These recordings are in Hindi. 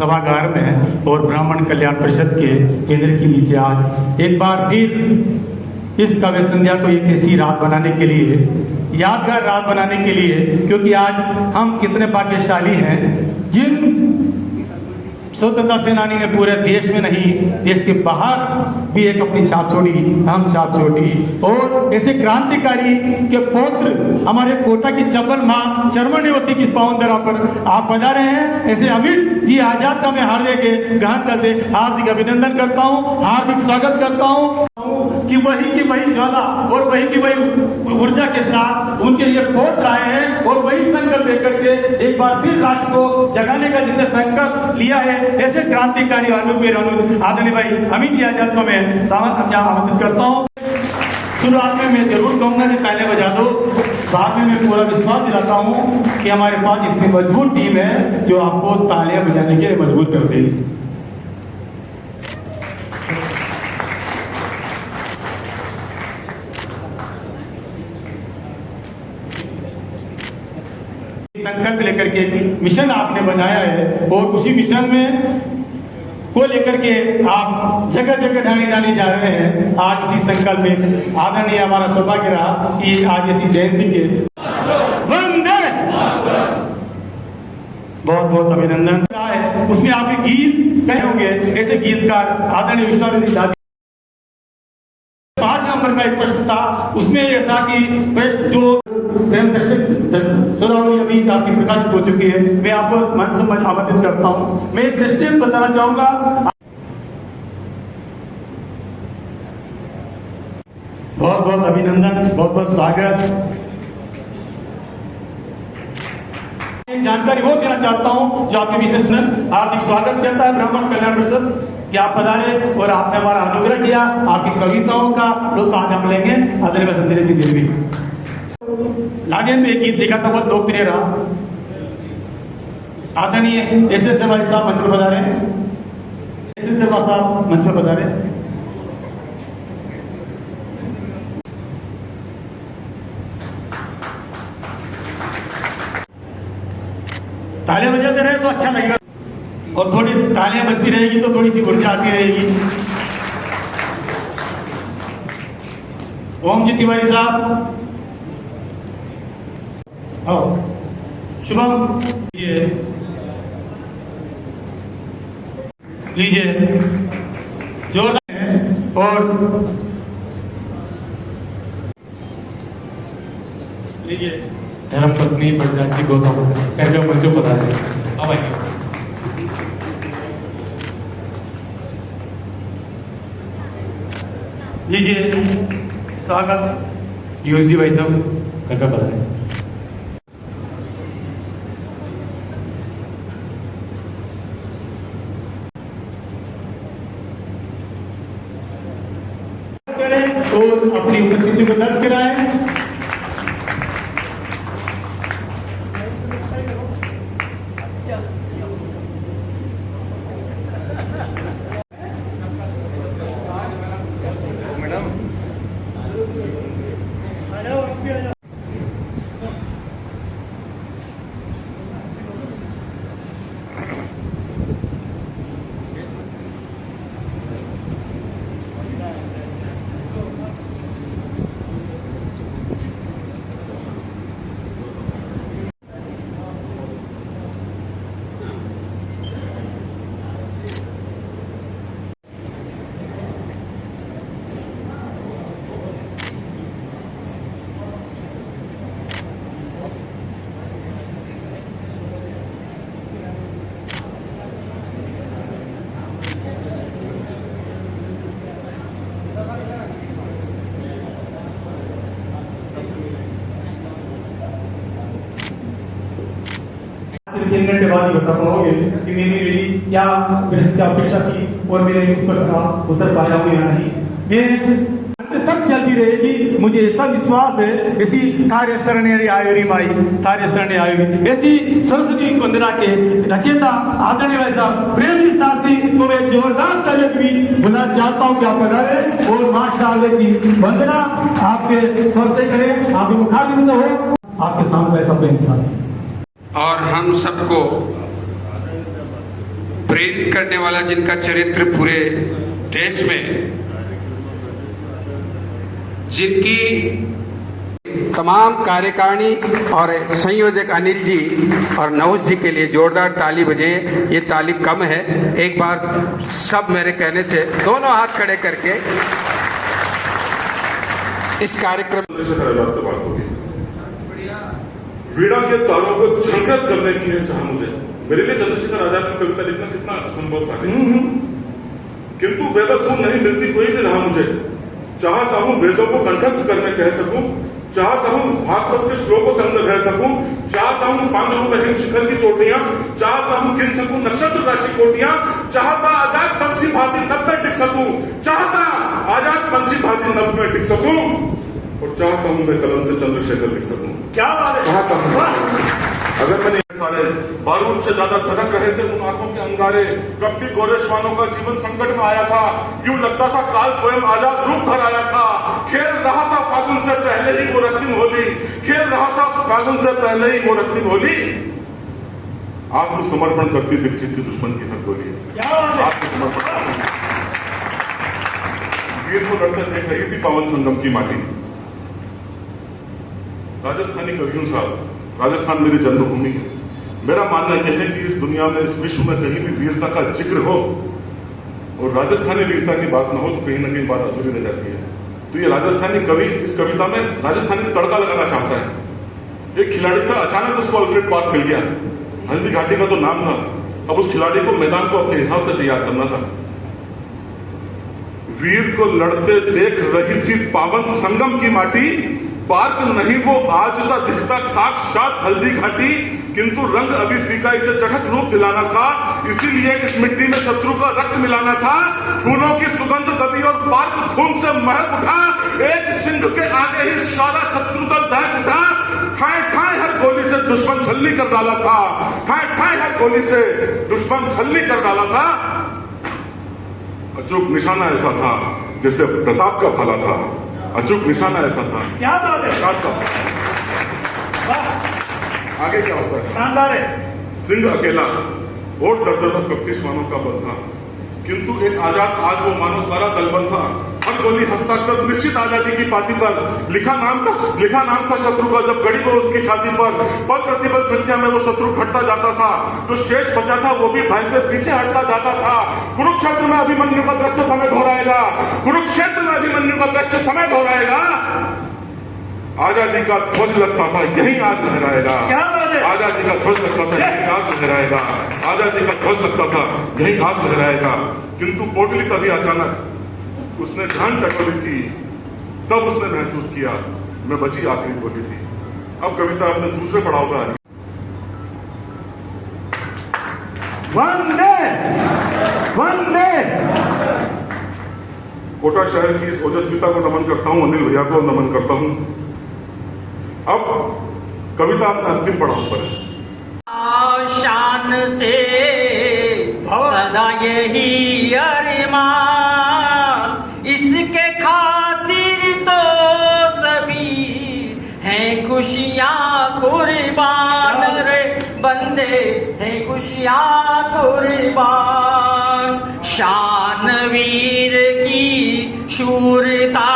सभागार में और ब्राह्मण कल्याण परिषद के केंद्र के नीचे आज एक बार फिर इस काव्य संध्या को एक ऐसी रात बनाने के लिए, यादगार रात बनाने के लिए, क्योंकि आज हम कितने भाग्यशाली हैं जिन स्वतंत्रता सेनानी ने पूरे देश में नहीं, देश के बाहर भी एक अपनी छाप छोड़ी, हम छाप छोड़ी। और ऐसे क्रांतिकारी के पौत्र हमारे कोटा की चपल मां चरमनेवती की पावन धरा पर आप पधारे हैं। ऐसे अमित जी आजाद का मैं हार्दिक के गहनता से हार्दिक अभिनंदन करता हूँ, हार्दिक स्वागत करता हूँ कि वही की वही ज्वाला और वही की वही ऊर्जा के साथ उनके ये पौत्र आए हैं और वही संकल्प लेकर के एक बार फिर राष्ट्र को जगाने का जिसने संकल्प लिया है, ऐसे क्रांतिकारी आदरणीय भाई अमित जी आजाद को मैं आमंत्रित करता हूँ। शुरुआत में मैं जरूर कहूंगा कि तालियां बजा दो, बाद में मैं पूरा विश्वास दिलाता हूँ कि हमारे पास इतनी मजबूत टीम है जो आपको तालियां बजाने के लिए मजबूर कर देगी। संकल्प लेकर के मिशन आपने बनाया है और उसी मिशन में को लेकर के आप जगह जगह डाले जा रहे हैं। आज उसी संकल्प में आदरणीय हमारा सौभाग्य रहा कि आज ऐसी जयंती के वंदे बहुत बहुत अभिनंदन है। उसमें आप गीत कहे होंगे, ऐसे गीतकार आदरणीय विश्वनाथ 5 नंबर का एक प्रश्न था, उसमें यह था कि जो सौदावली अभी आपकी प्रकाशित हो चुकी है, मैं आपको मन से आमंत्रित करता हूं। मैं एक दृष्टि बताना चाहूंगा। बहुत बहुत अभिनंदन, बहुत बहुत स्वागत। एक जानकारी वो देना चाहता हूं जो आपके बीच में हार्दिक स्वागत करता है ब्राह्मण कल्याण परिषद कि आप पधारे और आपने हमारा अनुग्रह किया। आपकी कविताओं का लोग आज हम लेंगे। आदरणीय संजय जी देवी लादेन में एक गीत देखा था, बहुत लोकप्रिय रहा। आदरणीय एस भाई साहब मंच पर पधारे, एस साहब मंच पर पधारे। तालियां बजाते रहे तो अच्छा लगेगा और थोड़ी तालियां बजती रहेगी तो थोड़ी सी ऊर्जा आती रहेगी। ओम जी तिवारी साहब, शुभम लीजिए जोरदार है। और लीजिए धर्म पत्नी प्रजाति गौतम कैसे मंचों पर आ जाए। अब आइए लीजिए स्वागत यूएसडी भाई साहब कैसे बता रहे हैं। तो अपनी उपस्थिति को दर्ज कराएं। तीन घंटे बाद ही बता पाओगे कि मेरी क्या अपेक्षा थी और मेरे उस पर उतर पाया हूँ या नहीं। मैं तक चलती रहेगी, मुझे ऐसा विश्वास है। ऐसी थारे शरणे आयुरी माई, थारे शरणे आयुरी, ऐसी सरस्वती वंदना के रचयिता आदरणीय भाई साहब प्रेम जी साथी को मैं जोरदार तालियों भी बुलाना चाहता हूँ कि आप पधारे और मां शारदे की वंदना आपके स्वर से करें, आपके मुखारबिंद से हो, आपके सामने ऐसा प्रेम साथी। और हम सबको प्रेरित करने वाला, जिनका चरित्र पूरे देश में, जिनकी तमाम कार्यकारिणी और संयोजक अनिल जी और नवोज जी के लिए जोरदार ताली बजे। ये ताली कम है, एक बार सब मेरे कहने से दोनों हाथ खड़े करके इस कार्यक्रम बात होगी। वीणा के तारों को झंकृत करने की है चाह मुझे। मेरे लिए चंद्रशेखर आजाद की कविता लिखना कितना असंभव था, किंतु बेबस नहीं मिलती कोई भी रहा मुझे। चाहता हूं वेदों को कंठस्थ करने कह सकूं, चाहता हूं भागवत के श्लोकों से अंदर रह सकूं, चाहता हूं फांगलू में हिम शिखर की चोटियां, चाहता हूं गिन सकूं नक्षत्र राशि कोटियां, चाहता आजाद पंछी भांति नभ में टिक सकूं, चाहता आजाद पंछी भांति नभ में टिक सकूं, और चाहता हूं मैं कलम से चंद्रशेखर लिख सकूं। क्या बात है? चाहता हूं। अगर मैंने सारे बारूद से ज्यादा धड़क रहे थे उन आंखों के अंगारे, कब भी गोरेश्वानों का जीवन संकट में आया था, यूं लगता था काल स्वयं आजाद रूप धर आया था। खेल रहा था फागुन से पहले ही वो रत्न होली, खेल रहा था फागुन से पहले ही वो रत्न होली। आत्मसमर्पण करती दिखती थी दुश्मन की हर गोली। आत्मसमर्पण वीर को लड़ते देख रही थी पावन संगम की माटी। राजस्थानी कवियों साहब, राजस्थान मेरी जन्मभूमि है। मेरा मानना यह है कि इस दुनिया में, इस विश्व में कहीं भी वीरता का जिक्र हो और राजस्थानी वीरता की बात न हो तो कहीं ना कहीं बात अधूरी रह जाती है। तो ये राजस्थानी कवि इस कविता में राजस्थानी तड़का लगाना चाहता है। एक खिलाड़ी था, अचानक उसको अल्फ्रेड पार्क मिल गया, हल्दी घाटी का तो नाम था। अब उस खिलाड़ी को मैदान को अपने हिसाब से तैयार करना था। वीर को लड़ते देख रही थी पावन संगम की माटी, पार्क नहीं वो आज का दिखता साक्षात हल्दी घाटी, किंतु रंग अभी फीका, इसे चटक रूप दिलाना था। इसीलिए इस मिट्टी में शत्रु का रक्त मिलाना था। फूलों की सुगंध दबी और पार्क खून से महक उठा। एक सिंह के आगे ही सारा शत्रु दल दहक उठा। ठाए ठाए हर गोली से दुश्मन छलनी कर डाला था। ठाए ठाए हर गोली से दुश्मन छलनी कर डाला था। अचूक निशाना ऐसा था जैसे प्रताप का भाला था। अचूक निशाना ऐसा था। क्या बात है? आगे क्या होता है? शानदार है। सिंह अकेला और दर्जनों कप्तिश्वानों का बल था, किंतु एक आजाद आज वो मानो सारा दलबल था। हर गोली हस्ताक्षर निश्चित आजादी की पाती पर, लिखा नाम था शत्रु का जब गड़ी को उसकी छाती पर। पल प्रतिपल संख्या में वो शत्रु घटता जाता था, जो शेष बचा था वो भी भय से पीछे हटता जाता था। कुरुक्षेत्र में अभिमन्यु का दृश्य समय दोहराएगा, कुरुक्षेत्र में अभिमन्यु का दृश्य समय दोहराएगा। आजादी का ध्वज लगता था यही आज लहराएगा। आजादी का ध्वज लगता था यही आज लहराएगा। आजादी का ध्वज लगता था यही आज लहराएगा। किंतु पोटली तभी अचानक उसने ध्यान टटोली थी, तब उसने महसूस किया मैं बची आखिरी बोली थी। अब कविता अपने दूसरे पड़ाव पर आ रही। वंदे वंदे। कोटा शहर की इस ओजस्विता को नमन करता हूं, अनिल भैया को नमन करता हूं। अब कविता अपने अंतिम पड़ाव पर है। शान से सदा यही अरमान, इसके खातिर तो सभी हैं खुशियां कुर्बान रे बंदे, हैं खुशियां कुर्बान। शान वीर की शूरता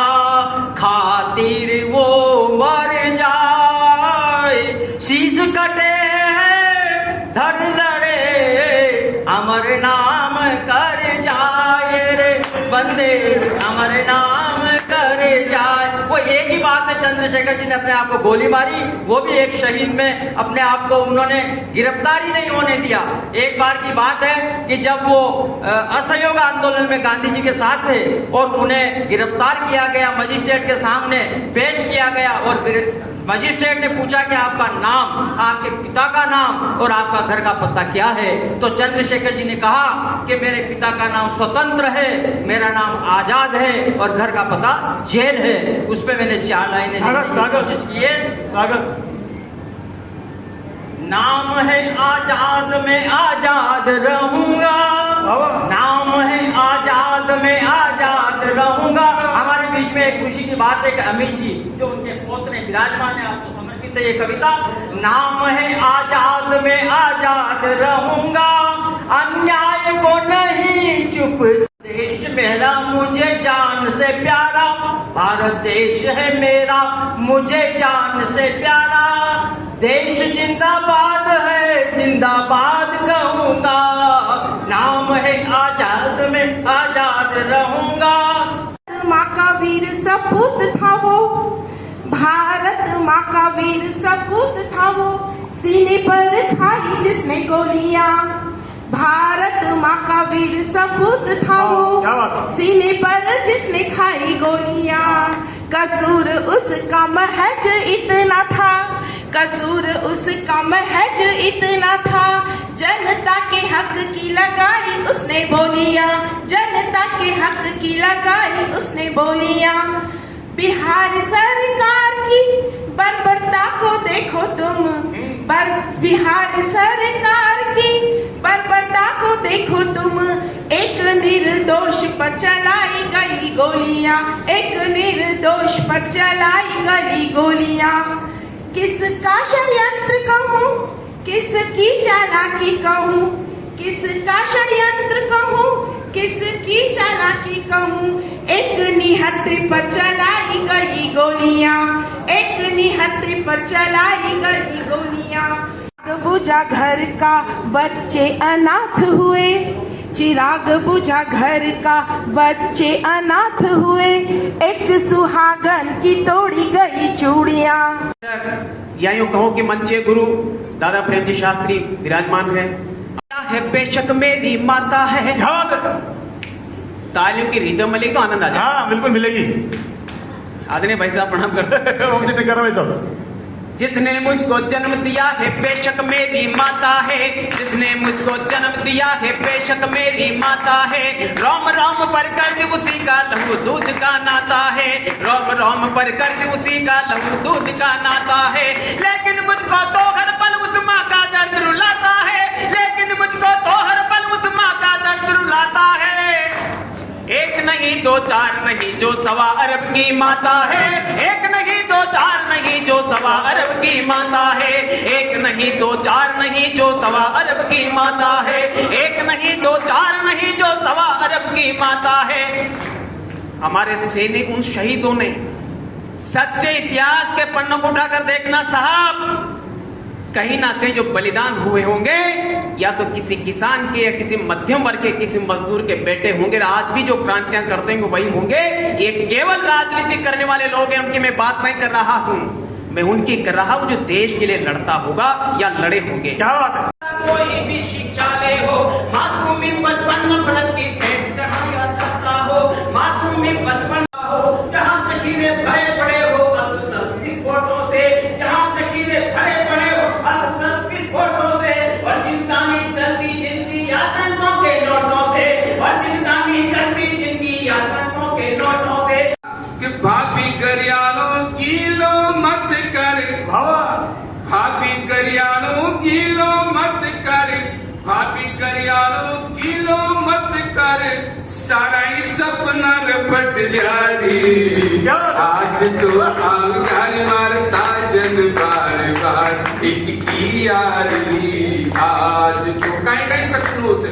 खातिर वो मर जाए, शीश कटे धड़ लड़े अमर नाम कर जाए रे बंदे, अमर नाम कर जाए। वो एक ही बात है, चंद्रशेखर जी ने अपने आप को गोली मारी, वो भी एक शहीद में अपने आप को उन्होंने गिरफ्तारी नहीं होने दिया। एक बार की बात है कि जब वो असहयोग आंदोलन में गांधी जी के साथ थे और उन्हें गिरफ्तार किया गया, मजिस्ट्रेट के सामने पेश किया गया और मजिस्ट्रेट ने पूछा कि आपका नाम, आपके पिता का नाम और आपका घर का पता क्या है। तो चंद्रशेखर जी ने कहा कि मेरे पिता का नाम स्वतंत्र है, मेरा नाम आजाद है और घर का पता जेल है। उस पर मैंने 4 लाइनें लिखने की कोशिश की है। नाम है आजाद में आजाद रहूंगा, नाम है आजाद में आजाद रहूंगा। हमारे बीच में एक खुशी की बात है कि अमित जी जो उनके पोतरे विराजमान है, आपको समर्पित है ये कविता। नाम है आजाद में आजाद रहूंगा, अन्याय से प्यारा, भारत देश है मेरा मुझे जान से प्यारा। देश जिंदाबाद है, जिंदाबाद कहूँगा, नाम है आजाद में आजाद रहूँगा। माँ का वीर सपूत था वो, भारत माँ का वीर सपूत था वो, सीने पर खाई जिसने गोलियां। भारत माँ का वीर सपूत था वो, सीने पर जिसने खाई गोलियां। कसूर उसका महज इतना था, कसूर उसका महज इतना था, जनता के हक की लगाई उसने बोलियां, जनता के हक की लगाई उसने बोलियां। बिहार सरकार की बर्बरता को देखो तुम, बिहार सरकार की बर्बरता को देखो तुम, एक निर्दोष पर चलाई गई गोलियां, एक निर्दोष पर चलाई गई गोलियां। किसका षड्यंत्र कहूँ, किसकी चालाकी कहूँ, किसका षड्यंत्र कहूँ, किसकी चालाकी कहूँ, एक निहत्थे पर चलाई गई गोलियां, एक निहत्थे पर चलाई गई गोलियां। बुझा घर का बच्चे अनाथ हुए, चिराग बुझा घर का बच्चे अनाथ हुए, एक सुहागन की तोड़ी गई चूड़ियां। या यूं कहो कि मंचे गुरु दादा प्रेम जी शास्त्री विराजमान है बेशक मेरी माता है। तालियों की रिदम मिलेगी तो आनंद आ जाए। हाँ बिल्कुल मिलेगी। आदरणीय भाई साहब प्रणाम करते। जिसने मुझको जन्म दिया है बेशक मेरी माता है, जिसने मुझको जन्म दिया है बेशक मेरी माता है। रोम रोम पर कर्ज उसी का लहू दूध का नाता है, रोम रोम पर कर्ज उसी का लहू दूध का नाता है। लेकिन मुझको तो हर पल उस माँ का दर्द रुलाता है, लेकिन मुझको तो हर पल उस माँ का दर्द रुलाता है। एक नहीं दो चार नहीं जो 1.25 अरब की माता है, एक नहीं दो चार नहीं जो 1.25 अरब की माता है, एक नहीं दो चार नहीं जो 1.25 अरब की माता है, एक नहीं दो चार नहीं जो 1.25 अरब की माता है। हमारे सैनिक उन शहीदों ने सच्चे इतिहास के पन्नों को उठाकर देखना साहब, कहीं ना कहीं जो बलिदान हुए होंगे या तो किसी किसान के या किसी मध्यम वर्ग के किसी मजदूर के बेटे होंगे। आज भी जो क्रांतियां करते हैं वही होंगे। ये केवल राजनीति करने वाले लोग हैं, उनकी मैं बात नहीं कर रहा हूं, मैं उनकी कर रहा हूं जो देश के लिए लड़ता होगा या लड़े होंगे। क्या बात है। कोई भी शिक्षा ले हो, मासूमी बचपन नफरत की भेंट चढ़ाया जाता हो, मासूमी बचपन हो जहां चकीरे भरे पड़े हो विस्फोटों से, जहां चकीरे भरे पड़े हो विस्फोटों से, और जिंदानी चलती जिंदगी आतंकों के नोटों से, और जिंदानी चलती जिंदगी आतंकों के नोटों से। कि भाभी गरियालों गीलो मत कर, भाभी गरियालों गीलो मत कर, भाभी गरियालों गीलो मत कर, सारा ही सपना रपट जारी। आज तो आओ यार मार साजन बार बार इचकी यारी, आज तो कहीं कहीं सपनों से।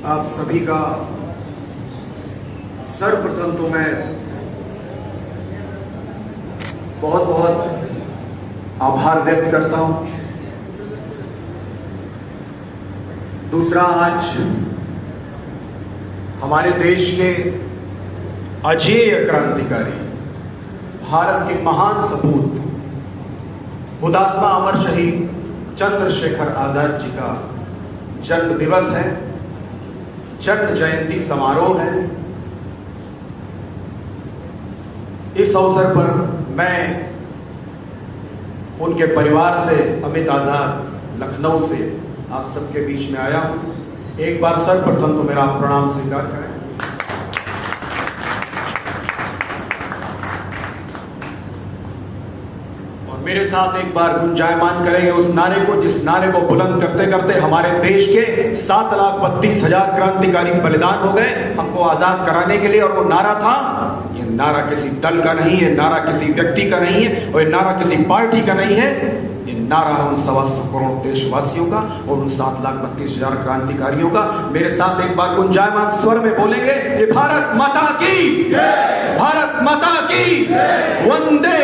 आप सभी का सर्वप्रथम तो मैं बहुत बहुत आभार व्यक्त करता हूं। दूसरा, आज हमारे देश के अजेय क्रांतिकारी, भारत के महान सपूत, हुतात्मा अमर शहीद चंद्रशेखर आजाद जी का जन्म दिवस है, जन्म जयंती समारोह है। इस अवसर पर मैं उनके परिवार से, अमित आजाद लखनऊ से आप सबके बीच में आया हूं। एक बार सर्वप्रथम तो मेरा प्रणाम स्वीकार करें। और मेरे साथ एक बार गुंजायमान करेंगे उस नारे को, जिस नारे को बुलंद करते करते हमारे देश के 7,32,000 क्रांतिकारी बलिदान हो गए हमको आजाद कराने के लिए। और वो नारा था, ये नारा किसी दल का नहीं है, नारा किसी व्यक्ति का नहीं है, और ये नारा किसी पार्टी का नहीं है, ये नारा है उन 125 करोड़ देशवासियों का और उन 7,32,000 क्रांतिकारियों का। मेरे साथ एक बार गुंजायमान स्वर में बोलेंगे कि भारत माता की, भारत माता की, वंदे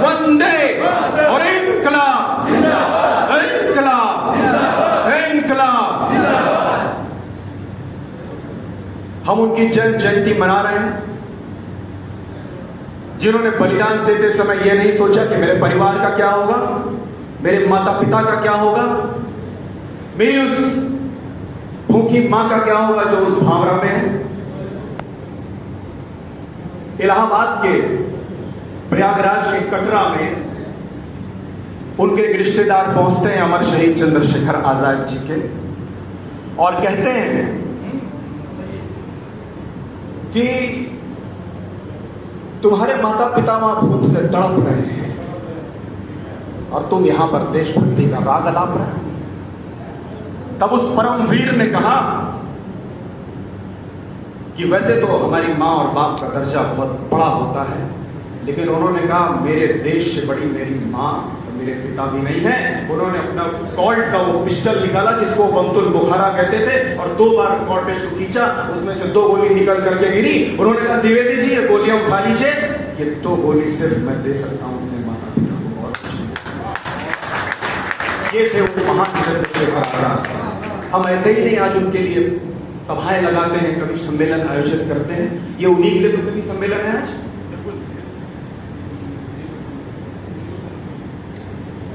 वंदे और इनकलाब, इनकलाब, इनकलाब। हम उनकी जन्म जयंती मना रहे हैं, जिन्होंने बलिदान देते समय यह नहीं सोचा कि मेरे परिवार का क्या होगा, मेरे माता पिता का क्या होगा, मेरी उस भूखी मां का क्या होगा जो उस भावरा में है। इलाहाबाद के प्रयागराज के कटरा में उनके एक रिश्तेदार पहुंचते हैं अमर शहीद चंद्रशेखर आजाद जी के और कहते हैं कि तुम्हारे माता पिता वहां भूख से तड़प रहे हैं और तुम यहां पर देशभक्ति का राग अलाप रहे हो। तब उस परम वीर ने कहा कि वैसे तो हमारी मां और बाप का दर्जा बहुत बड़ा होता है, लेकिन उन्होंने कहा मेरे देश से बड़ी मेरी मां और मेरे पिता भी नहीं है। उन्होंने अपना कॉल्ट का वो पिस्टल निकाला जिसको बमतुल बुखारा कहते थे और 2 बार कॉल्ट पे खींचा, उसमें से 2 गोली निकल करके गिरी। उन्होंने कहा द्विवेदी जी ये गोलियां उठा लीजिए, ये 2 गोली सिर्फ मैं दे सकता हूं अपने माता पिता को। और ये थे वो महान चंद्रशेखर आजाद। हम ऐसे ही नहीं आज उनके लिए सभाएं लगाते हैं, कभी सम्मेलन आयोजित करते हैं, ये उन्हीं के लिए तो कभी सम्मेलन है। आज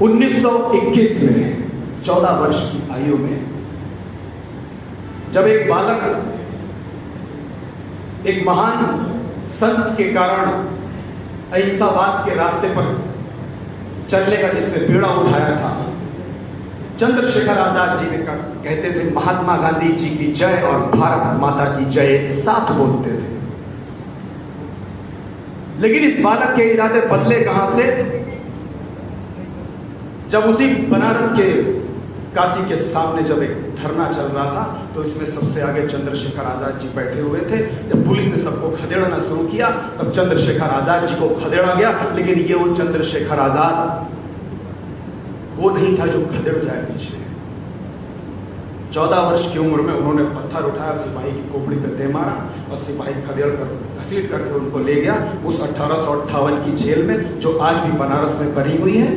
1921 में 14 वर्ष की आयु में जब एक बालक एक महान संत के कारण अहिंसावाद के रास्ते पर चलने का जिसने बीड़ा उठाया था, चंद्रशेखर आजाद जी ने कहते थे महात्मा गांधी जी की जय और भारत माता की जय साथ बोलते थे। लेकिन इस बालक के इरादे बदले कहां से, जब उसी बनारस के काशी के सामने जब एक धरना चल रहा था तो इसमें सबसे आगे चंद्रशेखर आजाद जी बैठे हुए थे। जब पुलिस ने सबको खदेड़ना शुरू किया तब चंद्रशेखर आजाद जी को खदेड़ा गया, लेकिन ये वो चंद्रशेखर आजाद वो नहीं था जो खदेड़ जाए पीछे। 14 वर्ष की उम्र में उन्होंने पत्थर उठाया, सिपाही की खोपड़ी पे दे मारा और सिपाही खदेड़ कर घसीट करके उनको ले गया उस 1858 की जेल में, जो आज भी बनारस में बनी हुई है।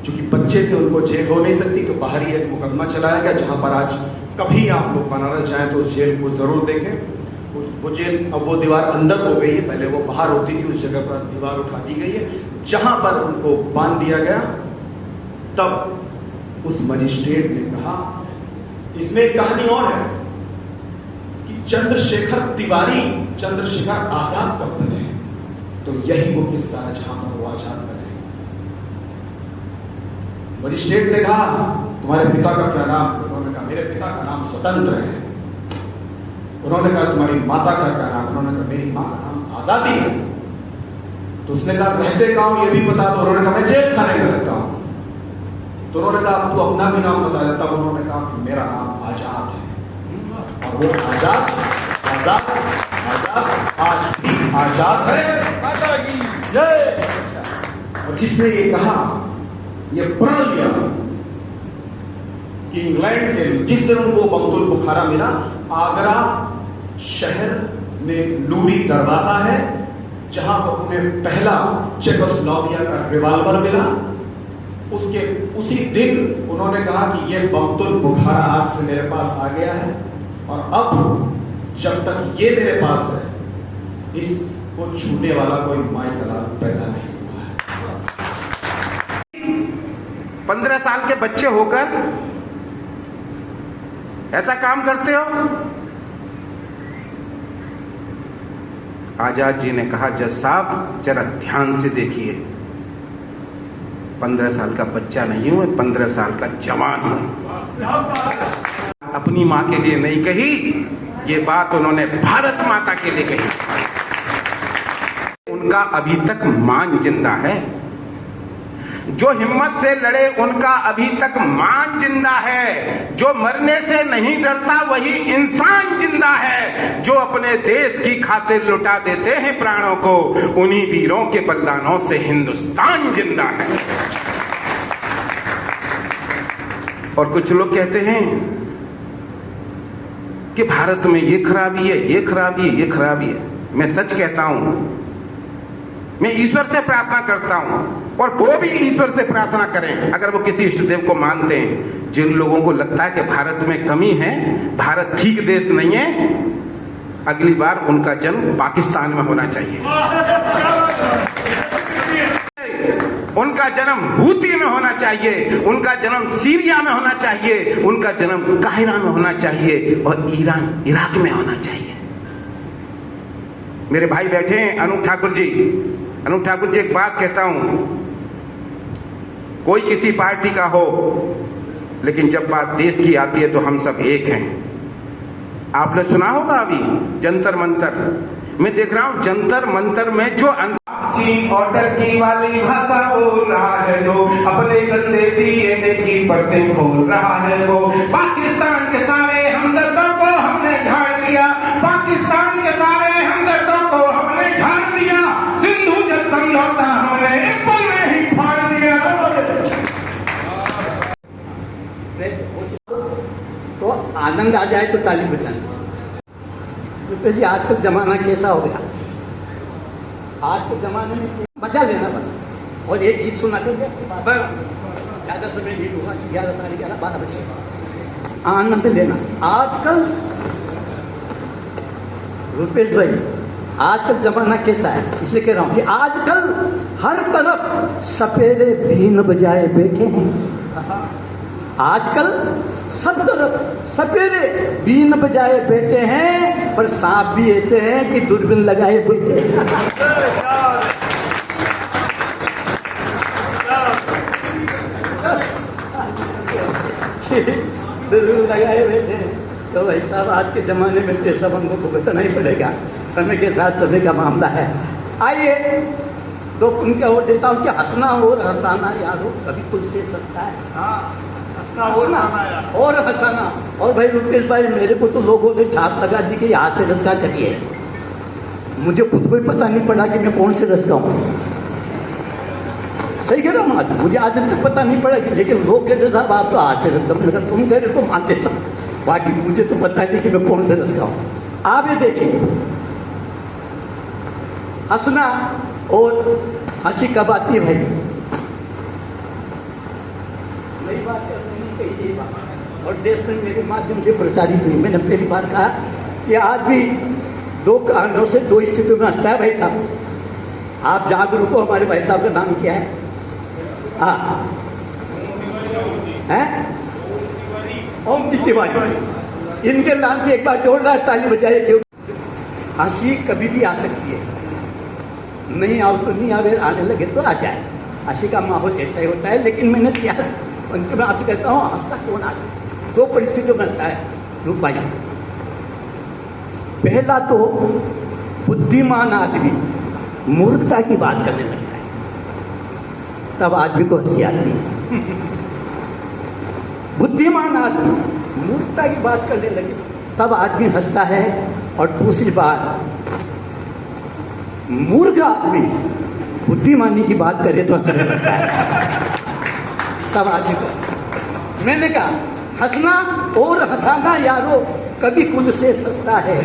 चूंकि बच्चे थे उनको जेल हो नहीं सकती तो बाहर ही एक मुकदमा चलाया गया, जहां पर आज कभी आप लोग बनारस जाएं तो उस जेल को जरूर देखें। वो जेल अब वो दीवार अंदर हो गई है, पहले वो बाहर होती थी, उस जगह पर दीवार उठा दी गई है। जहां पर उनको बांध दिया गया तब उस मजिस्ट्रेट ने कहा, इसमें एक कहानी और है कि चंद्रशेखर तिवारी चंद्रशेखर आजाद कब बने, तो यही वो किस्सा है जहां पर वो आजाद बने। मजिस्ट्रेट ने कहा तुम्हारे पिता का क्या नाम, उन्होंने कहा मेरे पिता का नाम स्वतंत्र है। उन्होंने कहा तुम्हारी माता का क्या नाम, उन्होंने कहा मेरी मां का नाम आजादी है। तो उसने कहा रहते कहां हूं ये भी बता दो, उन्होंने कहा मैं जेल खाने में रहता हूं। तो उन्होंने कहा तू अपना भी नाम बता देता, उन्होंने कहा कि मेरा नाम आजाद है। और वो आजाद आजाद आजाद आज भी आजाद है, माता की जय। और जिसने ये कहा, ये प्रण लिया कि इंग्लैंड के जिस दिन उनको बमतुल बुखारा मिला, आगरा शहर में लूरी दरवाजा है जहां पर उन्हें पहला चेकोस्लोवाकिया का रिवॉल्वर मिला। उसके उसी दिन उन्होंने कहा कि ये बमतुल बुखारा आज से मेरे पास आ गया है और अब जब तक ये मेरे पास है इसको छूने वाला कोई माइकल पैदा नहीं हुआ है। 15 साल के बच्चे होकर ऐसा काम करते हो। आजाद जी ने कहा जज साहब जरा ध्यान से देखिए, 15 साल का बच्चा नहीं हूं, 15 साल का जवान हूं। अपनी मां के लिए नहीं कही ये बात, उन्होंने भारत माता के लिए कही। उनका अभी तक मान जिंदा है, जो हिम्मत से लड़े उनका अभी तक मान जिंदा है। जो मरने से नहीं डरता वही इंसान जिंदा है। जो अपने देश की खातिर लुटा देते हैं प्राणों को, उन्हीं वीरों के बलिदानों से हिंदुस्तान जिंदा है। और कुछ लोग कहते हैं कि भारत में ये खराबी है, ये खराबी है, ये खराबी है। मैं सच कहता हूं, मैं ईश्वर से प्रार्थना करता हूं, और वो भी ईश्वर से प्रार्थना करें अगर वो किसी इष्ट देव को मानते हैं। जिन लोगों को लगता है कि भारत में कमी है, भारत ठीक देश नहीं है, अगली बार उनका जन्म पाकिस्तान में होना चाहिए, उनका जन्म हूती में होना चाहिए, उनका जन्म सीरिया में होना चाहिए, उनका जन्म काहिरा में होना चाहिए, और ईरान इराक में होना चाहिए। मेरे भाई बैठे हैं अनूप ठाकुर जी। अनूप ठाकुर जी, एक बात कहता हूं, कोई किसी पार्टी का हो, लेकिन जब बात देश की आती है तो हम सब एक हैं। आपने सुना होगा अभी जंतर मंतर, मैं देख रहा हूं जंतर मंतर में जो चीन और टर्की वाली भाषा बोल रहा है, जो अपने गंदे डीएनए की परतें खोल रहा है, वो पाकिस्तान के सारे हमदर्दों को हमने झाड़ दिया, पाकिस्तान के सारे हमदर्दों को हमने झाड़ दिया, सिंधु जल समझौता हमने एक पल में ही फाड़ दिया। तो आनंद आ जाए तो ताली बजाना। जी आजकल जमाना कैसा हो गया, आज के जमाने में मजा लेना बस, और एक गीत सुना कर ज्यादा समय नहीं होगा, 11 साढ़े 11 12 बजे आनंद लेना। आजकल रुपेश भाई, आजकल जमाना कैसा है, इसलिए कह रहा हूं कि आजकल हर तरफ सपेरे बीन बजाए बैठे हैं। आजकल सब तरफ सपेरे बीन बजाए बैठे हैं, पर सांप भी ऐसे हैं कि दूरबीन लगाए बैठे हैं। दूरबीन लगाए बैठे हैं। तो भाई साहब, आज के जमाने में तो सब हमको भुगतना ही पड़ेगा, समय के साथ समय का मामला है। आइए तो उनका वो देता हूँ कि हंसना और हंसाना यारो कभी कुछ से सकता है। और हंसाना। और भाई रुपेश भाई, मेरे को तो लोगों ने छाप लगा दी कि हाथ से रस का करिए, मुझे खुद को ही पता नहीं पड़ा कि मैं कौन से रस का हूँ। सही कह रहा हूँ, आज मुझे आज तक पता नहीं पड़ा कि, लेकिन लोग कहते साहब आप तो हाथ से रस का, तुम कह रहे तो मान देता, बाकी मुझे तो पता नहीं कि मैं कौन से रस का हूँ। आप ये देखिए, हंसना और हंसी कब आती है भाई, नई बात है, नहीं बात, और देश में मेरे माध्यम से प्रचारित हुई। मैंने पहली बार कहा कि आज भी दो कारणों से दो स्थितियों में हंसता है भाई साहब। आप जागरूक हो, हमारे भाई साहब का नाम क्या है? हाँ, ओम तिवारी। इनके नाम से एक बार जोरदार ताली बजाइए, क्योंकि हंसी कभी भी आ सकती है, नहीं आओ तो नहीं आवे, आने लगे तो आ जाए। हंसी का माहौल ऐसा ही होता है। लेकिन मैंने क्या, उनके मैं आपसे कहता हूँ, हंसता कौन आदमी दो परिस्थितियों में हंसता है रूप भाई। पहला तो बुद्धिमान आदमी मूर्खता की बात करने लगता है, तब आदमी को हंसी आती है। बुद्धिमान आदमी मूर्खता की बात करने लगे तब आदमी हंसता है। और दूसरी बात, मूर्ख आदमी बुद्धिमानी की बात करे तो हंसने लगता है, तब आदमी को। मैंने कहा हंसना और हंसाना यारो कभी कुल से सस्ता है,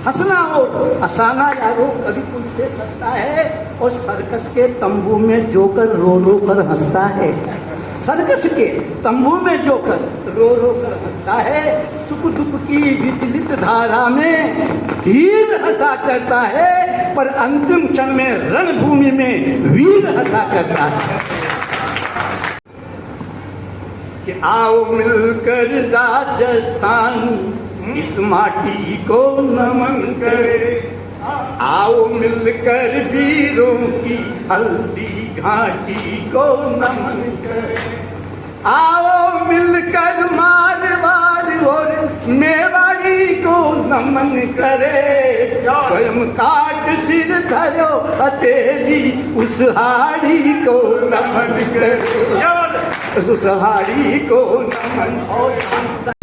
हंसना और हंसाना यारो कभी कुल से सस्ता है। और सर्कस के तंबू में जोकर रो रो कर हंसता है, सर्कस के तंबू में जोकर रो रो कर हंसता है। सुख दुख की विचलित धारा में धीर हंसा करता है, पर अंतिम क्षण में रणभूमि में वीर हंसा करता है। कि आओ मिलकर राजस्थान इस माटी को नमन करे, आओ मिलकर वीरों की हल्दी घाटी को नमन करे, आओ मिलकर मारवाड़ और मेवाड़ी को नमन करे। स्वयं काट सिर धरो हथेली उस हाड़ी को नमन करे, उस हाड़ी को नमन। और